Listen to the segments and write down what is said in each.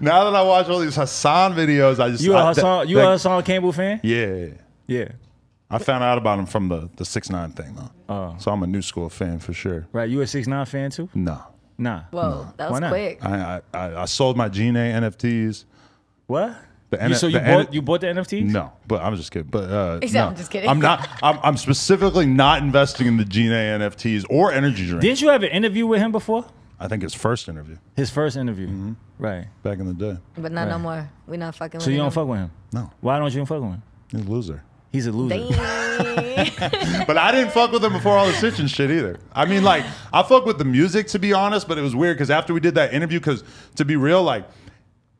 Now that I watch all these Hassan videos, I just You a Hassan Campbell fan? Yeah. Yeah. I found out about him from the 6ix9ine thing though. Oh. So I'm a new school fan for sure. Right. You a 6ix9ine fan too? No. Nah. Whoa, that was quick. I sold my Gene NFTs. What? So you bought the NFTs? No, but I'm just kidding. But no, I'm just kidding. I'm not. I'm specifically not investing in the Gene NFTs or energy drinks. Didn't you have an interview with him before? I think his first interview. His first interview, right? Back in the day. But not no more. We not fucking with him. So you don't fuck with him? No. Why don't you fuck with him? He's a loser. He's a loser. But I didn't fuck with him before all the snitching shit either. I mean, like, I fuck with the music, to be honest, but it was weird because after we did that interview, because to be real, like,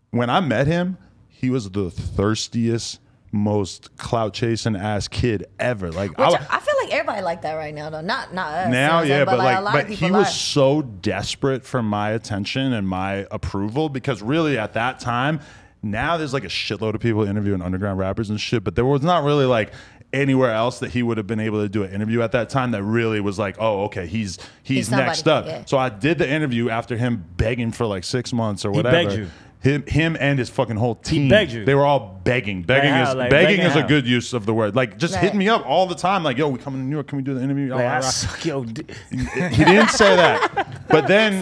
when I met him, he was the thirstiest, most clout chasing ass kid ever. Like, I feel like everybody like that right now, though. Not us. Now, you know yeah, but like a lot of he people was so desperate for my attention and my approval because really at that time, now there's like a shitload of people interviewing underground rappers and shit, but there was not really like anywhere else that he would have been able to do an interview at that time that really was like, oh, okay, he's next up. Yeah. So I did the interview after him begging for like 6 months or whatever. He begged you. Him and his fucking whole team. He begged you. They were all begging. Begging is a good use of the word. Like, just hit me up all the time. Like, yo, we coming to New York. Can we do the interview? Like, I suck your dick. He didn't say that. But then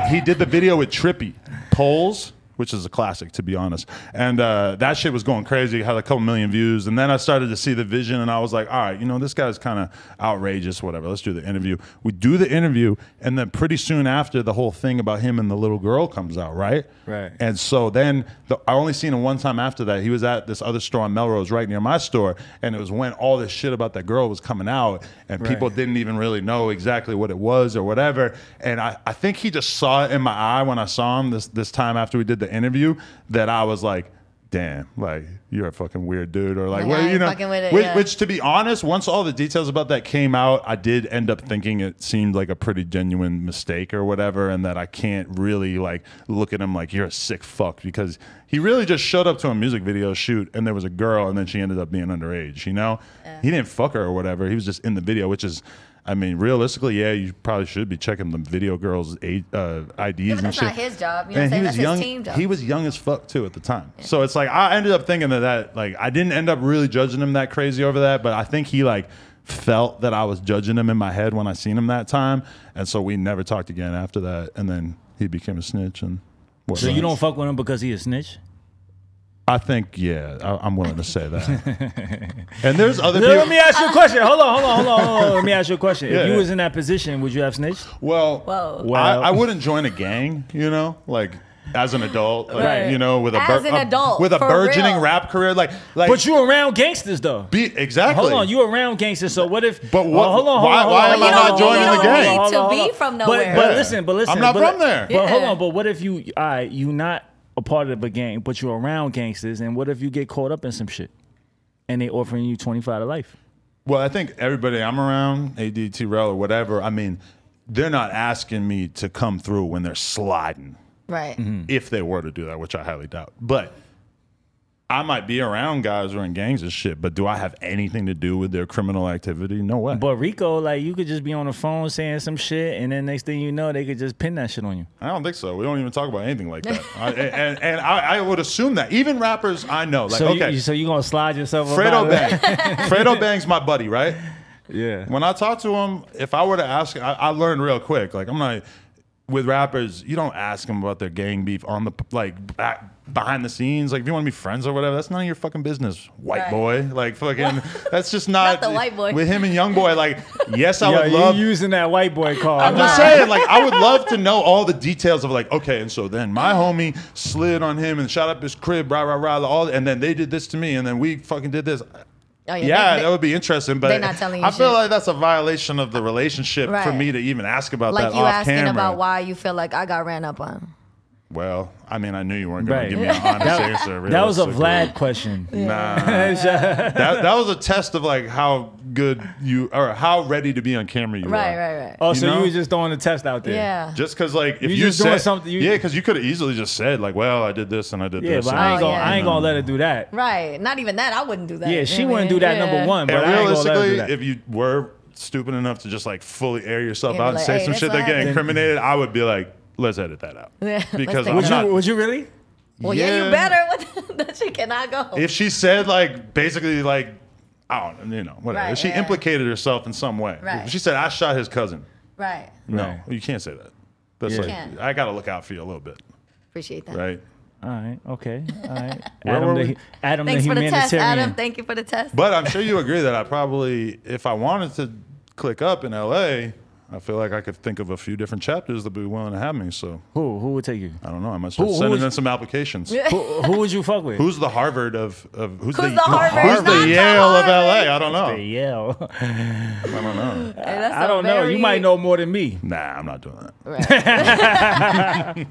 he did the video with Trippy. Polls, which is a classic, to be honest. And that shit was going crazy. It had a couple million views. And then I started to see the vision, and I was like, all right, you know, this guy's kind of outrageous, whatever. Let's do the interview. We do the interview, and then pretty soon after, the whole thing about him and the little girl comes out, right? Right. And so then I only seen him one time after that. He was at this other store on Melrose right near my store, and it was when all this shit about that girl was coming out, and people didn't even really know exactly what it was or whatever. And I think he just saw it in my eye when I saw him this time after we did the interview that I was like, damn, like, you're a fucking weird dude, or like, well, you know, which to be honest, once all the details about that came out, I did end up thinking it seemed like a pretty genuine mistake or whatever, and that I can't really like look at him like you're a sick fuck, because he really just showed up to a music video shoot and there was a girl and then she ended up being underage, you know? He didn't fuck her or whatever. He was just in the video, which is, I mean, realistically, yeah, you probably should be checking the video girls' IDs but and that's shit. not his job. You know what I'm saying? That's his team job. He was young as fuck too at the time. Yeah. So it's like I ended up thinking that like I didn't end up really judging him that crazy over that, but I think he like felt that I was judging him in my head when I seen him that time, and so we never talked again after that. And then he became a snitch and whatnot. So you don't fuck with him because he a snitch? I think, yeah, I'm willing to say that. And there's other people. Let me ask you a question. Hold on. Let me ask you a question. If you was in that position, would you have snitched? Well, I wouldn't join a gang, you know, like as an adult, like, you know, with a burgeoning rap career, like. But you around gangsters though. Exactly. Hold on, you around gangsters. So what if? But what? Hold on. Why am I not joining the gang? You don't need to be from nowhere. But listen. I'm not from there. But hold on. But what if you? You not a part of a gang, but you're around gangsters, and what if you get caught up in some shit and they offering you 25 to life? Well, I think everybody I'm around, AD, T-Rel or whatever, I mean, they're not asking me to come through when they're sliding. Right. If they were to do that, which I highly doubt. But I might be around guys who are in gangs and shit, but do I have anything to do with their criminal activity? No way. But Rico, like, you could just be on the phone saying some shit, and then next thing you know, they could just pin that shit on you. I don't think so. We don't even talk about anything like that. I would assume that. Even rappers I know. Like, so you going to slide yourself Fredo Bang. Fredo Bang's my buddy, right? Yeah. When I talk to him, if I were to ask, I learned real quick. Like, I'm not... With rappers, you don't ask them about their gang beef on the behind the scenes. Like, if you want to be friends or whatever, that's none of your fucking business, white boy. Like, fucking, that's just not the white boy. With him and Young Boy. Like, yes, I would love you using that white boy card. I'm just saying, like, I would love to know all the details of like, okay, and so then my homie slid on him and shot up his crib, and then they did this to me, and then we fucking did this. Oh, yeah, that would be interesting, but they're not telling you I feel shit. like that's a violation of the relationship for me to even ask about that off camera. Like you asking about why you feel like I got ran up on. Well, I mean, I knew you weren't going to give me an honest answer. That was a Vlad question. Nah. that was a test of like how good you, or how ready to be on camera you are. Right. Oh, so you were just throwing the test out there. Yeah. Just because like, if you you just said doing something. yeah, because you could have easily just said like, well, I did this and I did this. Yeah, but I ain't gonna let her do that. Right. Not even that. I wouldn't do that. Yeah, she wouldn't do that, number one. But and realistically, I ain't gonna let her do that. if you were stupid enough to just like fully air yourself out and like, say some shit that get incriminated, I would be like, let's edit that out. Yeah, because would you really? Well, yeah, you better. That she cannot go. If she said like basically like, I don't, you know, whatever. Right, if she implicated herself in some way. Right. If she said I shot his cousin. Right. No, you can't say that. That's like I gotta look out for you a little bit. Appreciate that. Right. All right. Okay. All right. Adam Thanks the for the test, humanitarian. Adam. Thank you for the test. But I'm sure you agree that I probably, if I wanted to click up in LA, I feel like I could think of a few different chapters that would be willing to have me. So Who would take you? I don't know. I must start sending in some applications. Who would you fuck with? Who's the Harvard of who's the Harvard? Who's the Yale of LA? I don't know. The Yale. I don't know. Hey, I don't know. You might know more than me. Nah, I'm not doing that. Right.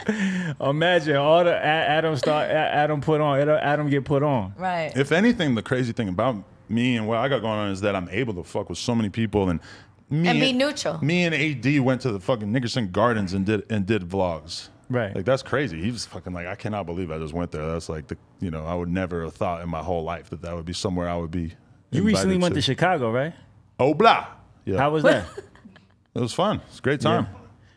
Imagine all the Adam put on. Adam get put on. Right. If anything, the crazy thing about me and what I got going on is that I'm able to fuck with so many people and be neutral. Me and AD went to the fucking Nickerson Gardens and did vlogs. Right. Like that's crazy. He was fucking like, I cannot believe I just went there. That's like I would never have thought in my whole life that would be somewhere I would be. You recently went to Chicago, right? Oh blah. Yeah. How was that? It was fun. It's a great time.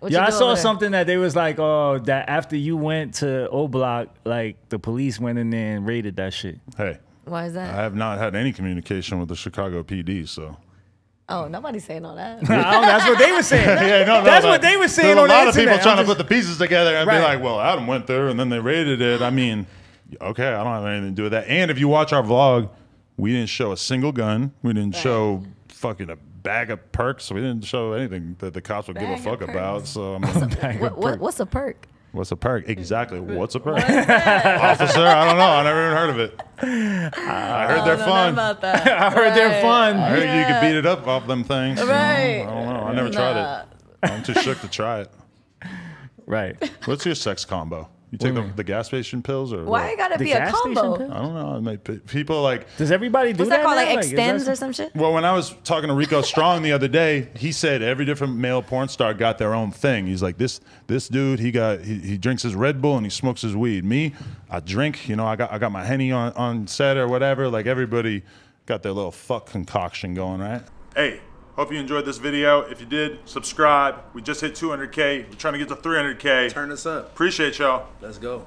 Yeah, I saw something that they was like, oh, that after you went to O Block, like the police went in there and raided that shit. Hey. Why is that? I have not had any communication with the Chicago PD, so. Oh, nobody's saying all that. That's what they were saying. That's what they were saying on the internet. A lot of people trying to put the pieces together and Right. be like, well, Adam went there and then they raided it. I mean, okay, I don't have anything to do with that. And if you watch our vlog, we didn't show a single gun. We didn't show fucking a bag of perks. We didn't show anything that the cops would give a fuck about. So I mean, What's a perk? What's a perk? Exactly. What's a perk? Officer, I don't know. I never even heard of it. I heard they're fun. About that. I heard they're fun. I heard you could beat it up off them things. Right. I don't know. I never tried it. I'm too shook to try it. Right. What's your sex combo? You take the gas station pills or Why what? it gotta The be a gas combo? station I don't know. I mean, people like. Does everybody do What's that called? now? Like is that extends or some shit? Well, when I was talking to Rico Strong the other day, he said every different male porn star got their own thing. He's like, this dude, he drinks his Red Bull and he smokes his weed. Me, I drink. I got my Henny on set or whatever. Like everybody got their little fuck concoction going, right? Hey, hope you enjoyed this video. If you did, subscribe. We just hit 200K. We're trying to get to 300K. Turn us up. Appreciate y'all. Let's go.